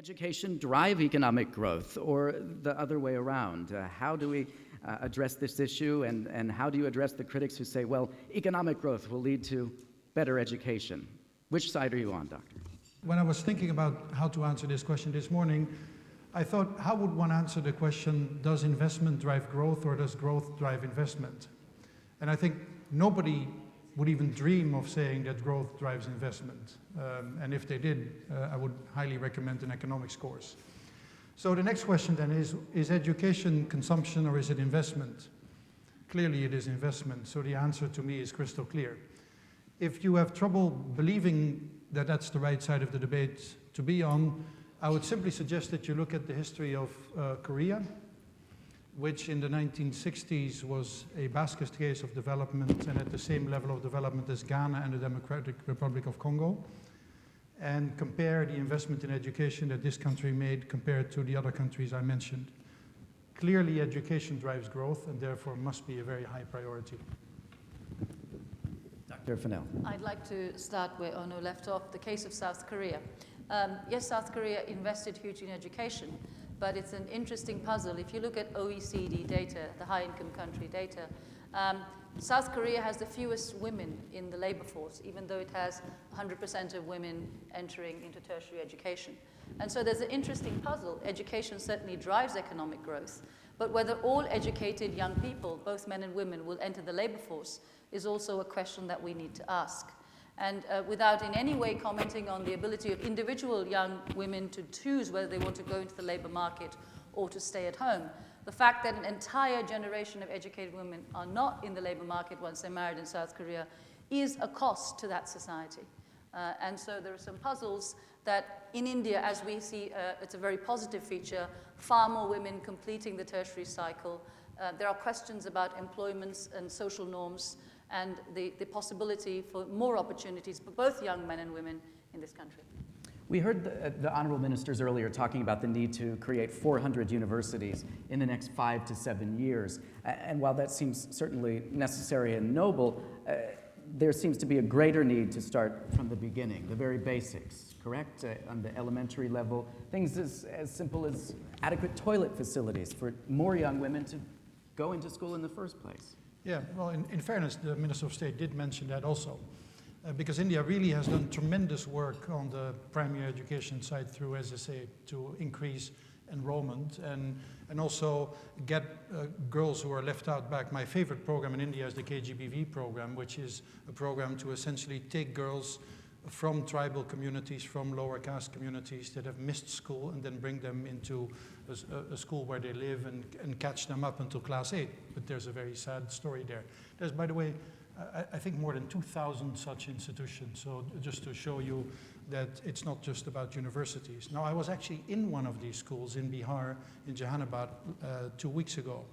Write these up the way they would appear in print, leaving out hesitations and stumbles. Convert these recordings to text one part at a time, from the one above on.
education drive economic growth, or the other way around? How do we address this issue, and how do you address the critics who say, well, economic growth will lead to better education? Which side are you on, Doctor? When I was thinking about how to answer this question this morning, I thought, how would one answer the question, does investment drive growth or does growth drive investment? And I think nobody would even dream of saying that growth drives investment. And if they did, I would highly recommend an economics course. So the next question then is education consumption or is it investment? Clearly it is investment, so the answer to me is crystal clear. If you have trouble believing that that's the right side of the debate to be on, I would simply suggest that you look at the history of Korea, which in the 1960s was a basket case of development and at the same level of development as Ghana and the Democratic Republic of Congo, and compare the investment in education that this country made compared to the other countries I mentioned. Clearly, education drives growth and therefore must be a very high priority. Dr. Fennell. I'd like to start where Onno left off, the case of South Korea. Yes, South Korea invested hugely in education, but it's an interesting puzzle. If you look at OECD data, the high-income country data, South Korea has the fewest women in the labor force, even though it has 100% of women entering into tertiary education. And so there's an interesting puzzle. Education certainly drives economic growth, but whether all educated young people, both men and women, will enter the labor force is also a question that we need to ask. And without in any way commenting on the ability of individual young women to choose whether they want to go into the labor market or to stay at home, the fact that an entire generation of educated women are not in the labor market once they're married in South Korea is a cost to that society. And so there are some puzzles that in India, as we see, it's a very positive feature, far more women completing the tertiary cycle. There are questions about employments and social norms and the possibility for more opportunities for both young men and women in this country. We heard the honorable ministers earlier talking about the need to create 400 universities in the next 5 to 7 years. And while that seems certainly necessary and noble, there seems to be a greater need to start from the beginning, the very basics, correct? On the elementary level, things as simple as adequate toilet facilities for more young women to go into school in the first place. Yeah, well, in fairness, the Minister of State did mention that also, because India really has done tremendous work on the primary education side through SSA to increase enrollment and also get girls who are left out back. My favorite program in India is the KGBV program, which is a program to essentially take girls from tribal communities, from lower caste communities that have missed school and then bring them into a school where they live and catch them up until class 8. But there's a very sad story there. There's, by the way, I think more than 2,000 such institutions. So just to show you that it's not just about universities. Now, I was actually in one of these schools in Bihar, in Jahanabad, 2 weeks ago.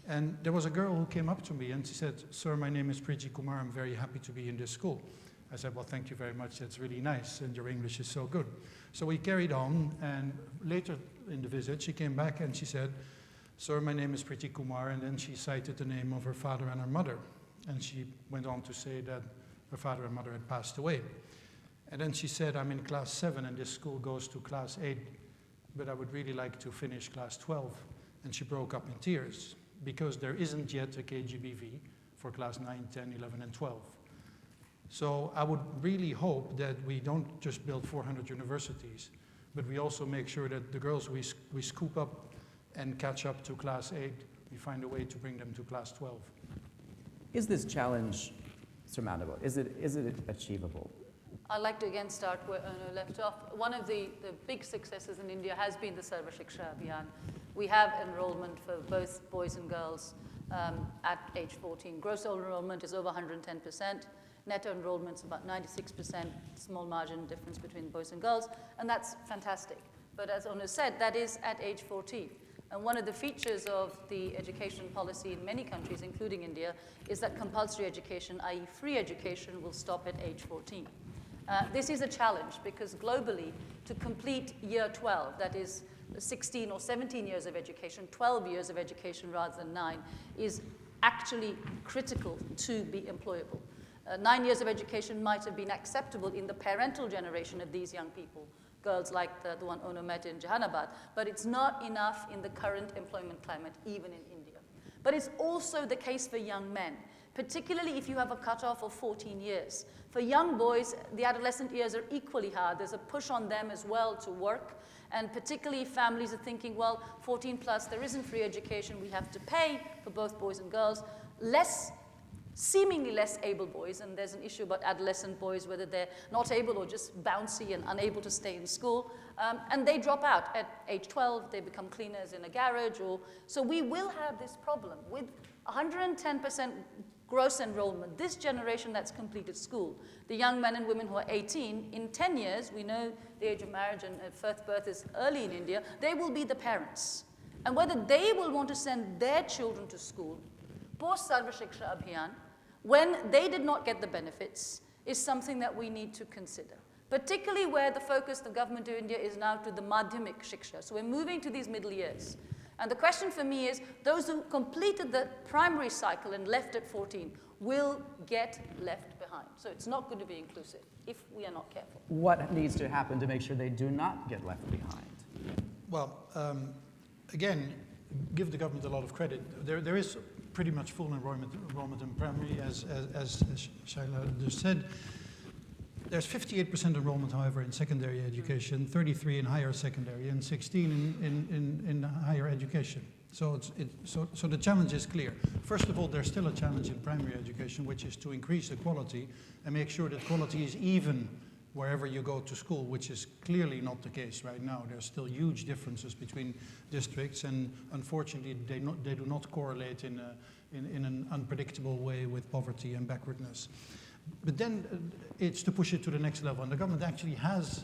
And there was a girl who came up to me and she said, "Sir, my name is Priti Kumar. I'm very happy to be in this school." I said, "Well, thank you very much. That's really nice, and your English is so good." So we carried on, and later in the visit, she came back and she said, "Sir, my name is Priti Kumar," and then she cited the name of her father and her mother. And she went on to say that her father and mother had passed away. And then she said, "I'm in class 7, and this school goes to class 8, but I would really like to finish class 12. And she broke up in tears, because there isn't yet a KGBV for class 9, 10, 11, and 12. So I would really hope that we don't just build 400 universities, but we also make sure that the girls we scoop up and catch up to class 8, we find a way to bring them to class 12. Is this challenge surmountable? Is it achievable? I'd like to again start where Onno left off. One of the big successes in India has been the Sarva Shiksha Abhiyan. We have enrollment for both boys and girls at age 14. Gross enrollment is over 110%. Net enrollment is about 96%, small margin difference between boys and girls, and that's fantastic. But as Onno said, that is at age 14. And one of the features of the education policy in many countries, including India, is that compulsory education, i.e. free education, will stop at age 14. This is a challenge because globally, to complete year 12, that is 16 or 17 years of education, 12 years of education rather than 9, is actually critical to be employable. 9 years of education might have been acceptable in the parental generation of these young people, girls like the one Onno met in Jahanabad, but it's not enough in the current employment climate, even in India. But it's also the case for young men, particularly if you have a cutoff of 14 years. For young boys, the adolescent years are equally hard. There's a push on them as well to work, and particularly families are thinking, well, 14 plus, there isn't free education, we have to pay for both boys and girls. Seemingly less able boys, and there's an issue about adolescent boys, whether they're not able or just bouncy and unable to stay in school, and they drop out at age 12, they become cleaners in a garage, so we will have this problem with 110% gross enrollment, this generation that's completed school, the young men and women who are 18, in 10 years, we know the age of marriage and first birth is early in India, they will be the parents. And whether they will want to send their children to school, post Sarva Shiksha Abhiyan, when they did not get the benefits, is something that we need to consider. Particularly where the focus of the government of India is now to the Madhyamik Shiksha. So we're moving to these middle years. And the question for me is, those who completed the primary cycle and left at 14 will get left behind. So it's not going to be inclusive if we are not careful. What needs to happen to make sure they do not get left behind? Well, again, give the government a lot of credit. There is pretty much full enrollment in primary, as Shaila just said. There's 58% enrollment, however, in secondary education, 33 in higher secondary, and 16 in higher education. So the challenge is clear. First of all, there's still a challenge in primary education, which is to increase the quality and make sure that quality is even wherever you go to school, which is clearly not the case right now. There's still huge differences between districts, and unfortunately, they do not correlate in an unpredictable way with poverty and backwardness. But then it's to push it to the next level, and the government actually has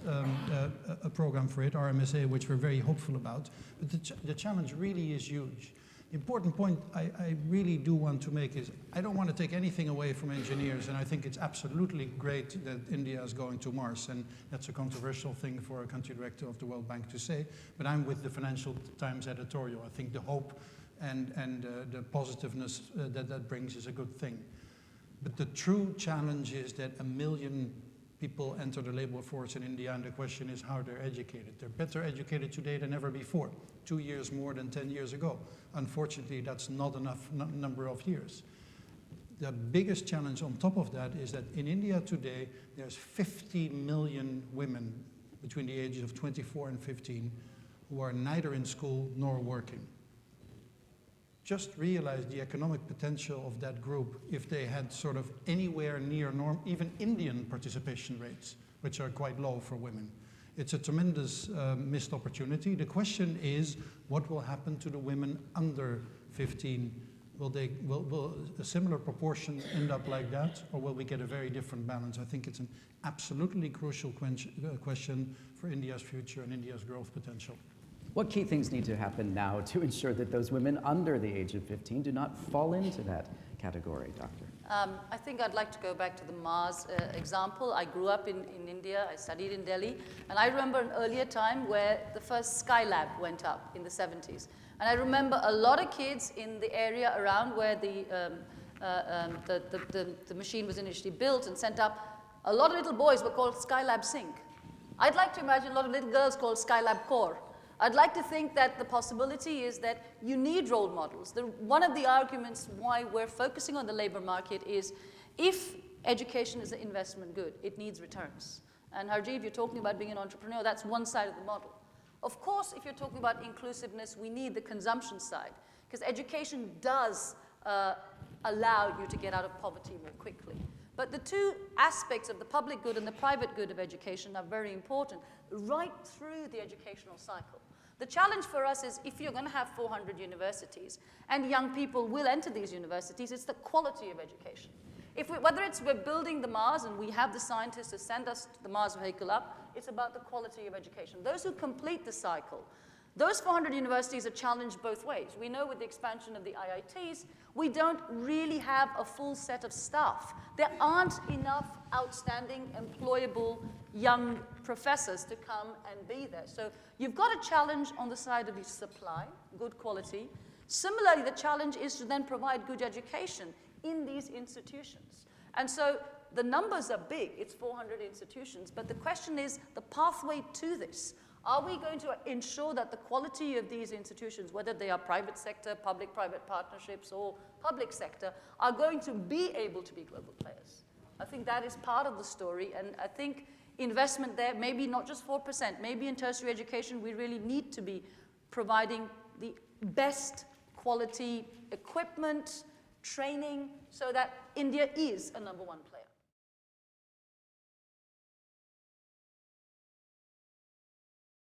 a program for it, RMSA, which we're very hopeful about. But the challenge really is huge. The important point I really do want to make is I don't want to take anything away from engineers, and I think it's absolutely great that India is going to Mars, and that's a controversial thing for a country director of the World Bank to say, but I'm with the Financial Times editorial. I think the hope and the positiveness that brings is a good thing. But the true challenge is that 1 million people enter the labor force in India, and the question is how they're educated. They're better educated today than ever before, 2 years more than 10 years ago. Unfortunately, that's not enough number of years. The biggest challenge on top of that is that in India today, there's 50 million women between the ages of 24 and 15 who are neither in school nor working. Just realize the economic potential of that group if they had sort of anywhere near even Indian participation rates, which are quite low for women. It's a tremendous missed opportunity. The question is, what will happen to the women under 15? Will a similar proportion end up like that, or will we get a very different balance? I think it's an absolutely crucial question for India's future and India's growth potential. What key things need to happen now to ensure that those women under the age of 15 do not fall into that category, Doctor? I think I'd like to go back to the Mars example. I grew up in India, I studied in Delhi, and I remember an earlier time where the first Skylab went up in the 70s. And I remember a lot of kids in the area around where the machine was initially built and sent up, a lot of little boys were called Skylab Sync. I'd like to imagine a lot of little girls called Skylab Core. I'd like to think that the possibility is that you need role models. One of the arguments why we're focusing on the labor market is if education is an investment good, it needs returns. And Harjeev, you're talking about being an entrepreneur, that's one side of the model. Of course, if you're talking about inclusiveness, we need the consumption side, because education does allow you to get out of poverty more quickly. But the two aspects of the public good and the private good of education are very important right through the educational cycle. The challenge for us is if you're going to have 400 universities and young people will enter these universities, it's the quality of education. Whether we're building the Mars and we have the scientists to send us the Mars vehicle up, it's about the quality of education. Those who complete the cycle, those 400 universities are challenged both ways. We know with the expansion of the IITs, we don't really have a full set of staff. There aren't enough outstanding, employable young professors to come and be there. So you've got a challenge on the side of the supply, good quality. Similarly, the challenge is to then provide good education in these institutions. And so the numbers are big, it's 400 institutions, but the question is the pathway to this. Are we going to ensure that the quality of these institutions, whether they are private sector, public-private partnerships, or public sector, are going to be able to be global players? I think that is part of the story, and I think investment there, maybe not just 4%, maybe in tertiary education we really need to be providing the best quality equipment, training, so that India is a #1 player.